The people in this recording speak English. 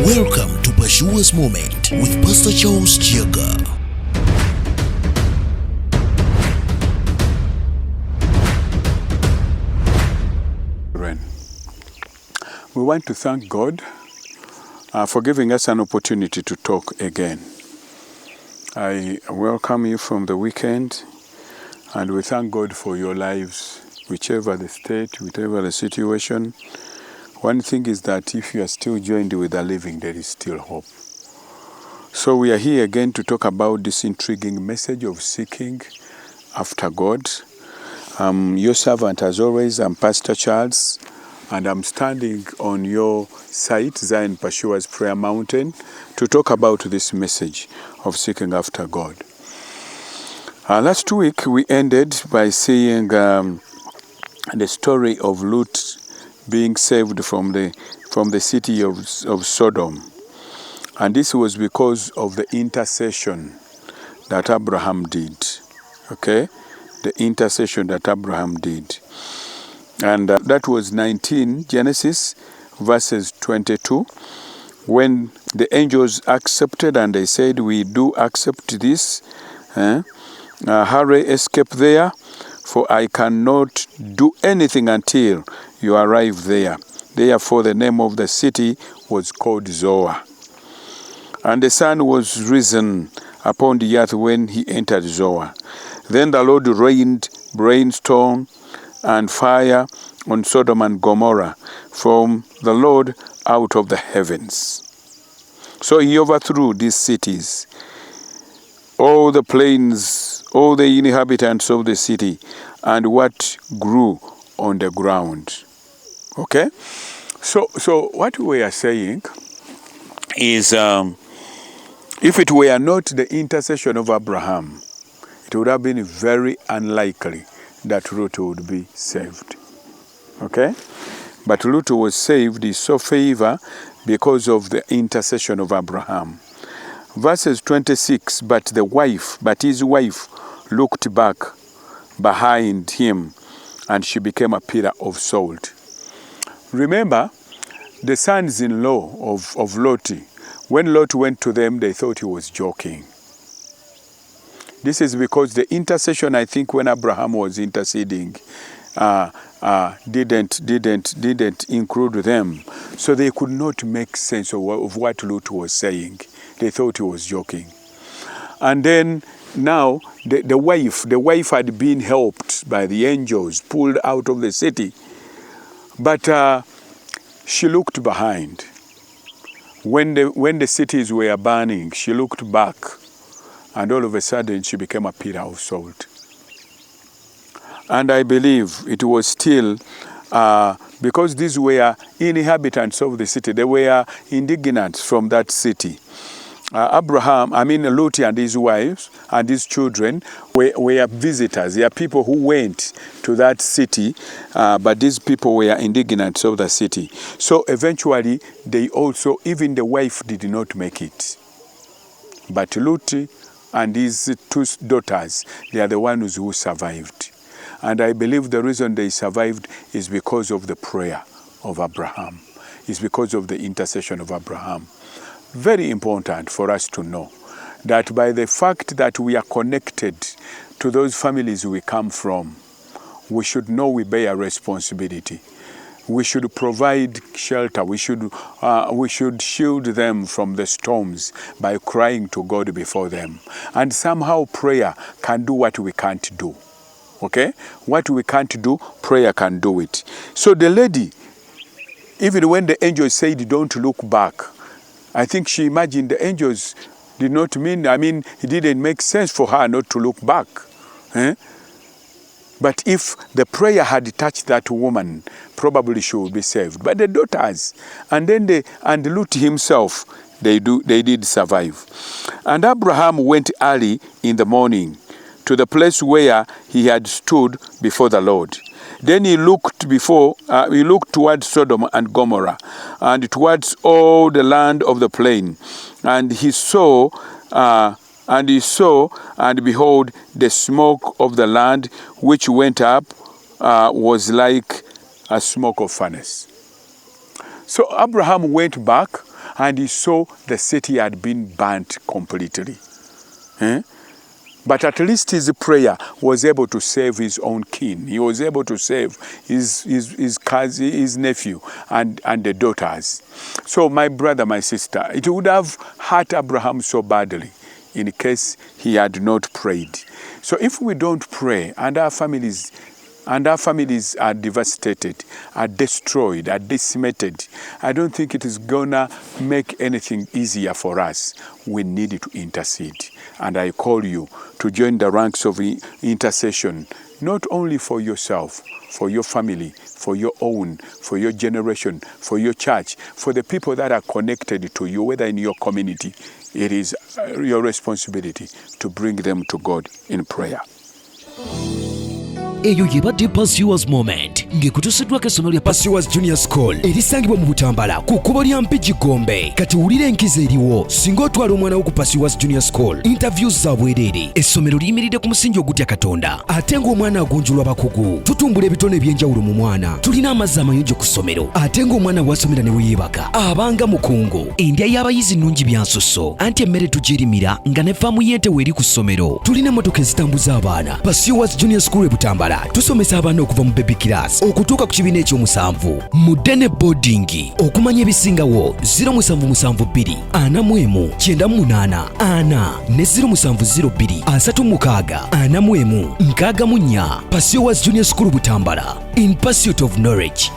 Welcome to Pashua's Moment with Pastor Charles Kiyaga. We want to thank God for giving us an opportunity to talk again. I welcome you from the weekend, and we thank God for your lives, whichever the state, whichever the situation. One thing is that if you are still joined with the living, there is still hope. So we are here again to talk about this intriguing message of seeking after God. Your servant, as always, I'm Pastor Charles, and I'm standing on your site, Zion Pashua's Prayer Mountain, to talk about this message of seeking after God. Last week we ended by seeing the story of Lot being saved from the city of Sodom, and this was because of the intercession that Abraham did. Okay, the intercession that Abraham did. And that was Genesis verses 22, when the angels accepted and they said, we do accept this. Hurry, escape there, for I cannot do anything until you arrive there. Therefore the name of the city was called Zoar. And the sun was risen upon the earth when he entered Zoar. Then the Lord rained brimstone and fire on Sodom and Gomorrah from the Lord out of the heavens. So he overthrew these cities, all the plains, all the inhabitants of the city, and what grew on the ground. Okay? So what we are saying is, if it were not the intercession of Abraham, it would have been very unlikely that Lot would be saved. Okay? But Lot was saved. He saw favor because of the intercession of Abraham. Verses 26, but his wife looked back behind him, and she became a pillar of salt. Remember, the sons-in-law of Lot, when Lot went to them, they thought he was joking. This is because the intercession, I think, when Abraham was interceding, didn't include them. So they could not make sense of what Lot was saying. They thought he was joking. And then now the wife had been helped by the angels, pulled out of the city. But she looked behind. When the cities were burning, she looked back. And all of a sudden, she became a pillar of salt. And I believe it was still, because these were inhabitants of the city, they were indigenous from that city. Lot and his wives and his children were visitors. They are people who went to that city, but these people were indigenous of the city. So eventually, even the wife did not make it. But Lot and his two daughters, they are the ones who survived. And I believe the reason they survived is because of the prayer of Abraham. It's because of the intercession of Abraham. Very important for us to know that by the fact that we are connected to those families we come from, we should know we bear responsibility. We should provide shelter. We should shield them from the storms by crying to God before them. And somehow prayer can do what we can't do. Okay? What we can't do, prayer can do it. So the lady, even when the angels said, don't look back, I think she imagined the angels did not it didn't make sense for her not to look back. But if the prayer had touched that woman, probably she would be saved. But the daughters, and Lot himself, they did survive. And Abraham went early in the morning to the place where he had stood before the Lord. Then he looked towards Sodom and Gomorrah, and towards all the land of the plain, and he saw. And behold, the smoke of the land which went up was like a smoke of furnace. So Abraham went back and he saw the city had been burnt completely. But at least his prayer was able to save his own kin. He was able to save his cousin, his nephew, and the daughters. So my brother, my sister, it would have hurt Abraham so badly in case he had not prayed. So if we don't pray and our families are devastated, are destroyed, are decimated, I don't think it is gonna make anything easier for us. We need to intercede. And I call you to join the ranks of intercession, not only for yourself, for your family, for your own, for your generation, for your church, for the people that are connected to you, whether in your community. It is your responsibility to bring them to God in prayer. Eyo yebadde Pursuers Moment ng'ekutusiddwako essomero lya Pursuers Junior School erisangibwa mu Butambala ku kkubo lya Mpigi Gombe. Kati wulira enkizo eriwo singa otwala omwana wo ku Pursuers Junior School. Interviews za bwereere. Essomero liyimiridde ku musingi ogutya Katonda ate ng'omwana agonjulwa bakugu. Tutumbula ebitone eby'enjawulo mu mwana. Tulina amazzi amayonjo ku ssomero ate ng'omwana wasomera ne weyeebaka abanga mukungu. Endya y'abayizi nnungi byansusso anti emmere tugirimira nga ne faamu y'ente weeri ku ssomero. Tulina emmotoka ezitambuza abaana. Pursuers Junior School e Butambala tusomesa abaana okuva mu baby class okutuuka ku kibiina ekyomusanvu mu Dene boarding. Okumanya ebisingawo 0772 41 98 4 ne 0702 36 41 64. Pursuers Junior School Butambala, in pursuit of knowledge.